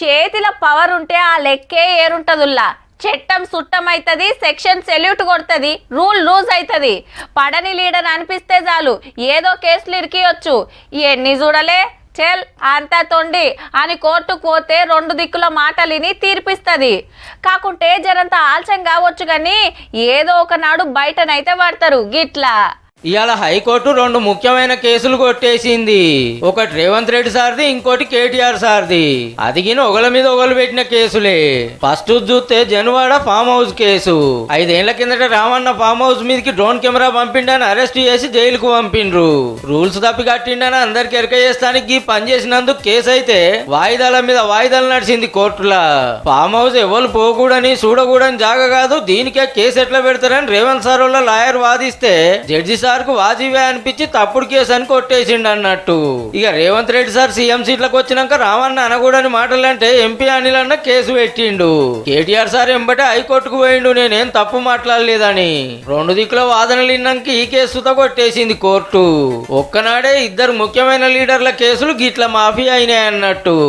చేతిలో పవర్ ఉంటే ఆ లెక్కే ఏరుంటదుల్లా. చట్టం సుట్టమైతుంది, సెక్షన్ సెల్యూట్ కొడుతుంది, రూల్ లూజ్ అవుతుంది. పడని లీడర్ అనిపిస్తే చాలు ఏదో కేసులు ఇరికియొచ్చు. ఎన్ని చూడలే చెల్ అంతా తొండి అని కోర్టుకు పోతే 2 దిక్కుల మాటలిని తీర్పిస్తుంది. కాకుంటే జరంత ఆలస్యం కావచ్చు కానీ ఏదో ఒకనాడు బయటనైతే పడతారు గిట్లా. ఇవాళ హైకోర్టు 2 ముఖ్యమైన కేసులు కొట్టేసింది. ఒకటి రేవంత్ రెడ్డి సార్ది, ఇంకోటి కేటీఆర్ సార్ది. అదిగిన ఒకళ్ళ మీద ఒకళ్ళు పెట్టిన కేసులే. ఫస్ట్ చూస్తే జనువాడ ఫామ్ హౌస్ కేసు. 5 ఏళ్ల కిందట రామన్న ఫామ్ హౌస్ మీదకి డ్రోన్ కెమెరా పంపిండని అరెస్ట్ చేసి జైలుకు పంపిండ్రు. రూల్స్ తప్పి కట్టిండని అందరికి ఎరక చేస్తానికి పని చేసినందుకు కేసు అయితే వాయిదాల మీద వాయిదాలు నడిచింది కోర్టులా. ఫామ్ హౌస్ ఎవరు పోకూడని చూడకూడని జాగా కాదు, దీనికే కేసు ఎట్లా పెడతారని రేవంత్ సార్ వాళ్ళ లాయర్ వాదిస్తే జడ్జి సార్ వాజీవే అనిపించి తప్పుడు కేసు అని కొట్టేసిండు అన్నట్టు. ఇక రేవంత్ రెడ్డి సార్ సీఎం సీట్లకు వచ్చినాక రామన్న అనకూడని మాటలంటే ఎంపీ అనిల్ అన్న కేసు పెట్టిండు. కేటీఆర్ సార్ ఎంబటే హైకోర్టుకు పోయిండు నేనేం తప్పు మాట్లాడలేదని. 2 దిక్కుల వాదనలు విన్నాక ఈ కేసుతో కొట్టేసింది కోర్టు. ఒక్కనాడే 2 ముఖ్యమైన లీడర్ల కేసులు గిట్ల మాఫీ అయినాయి అన్నట్టు.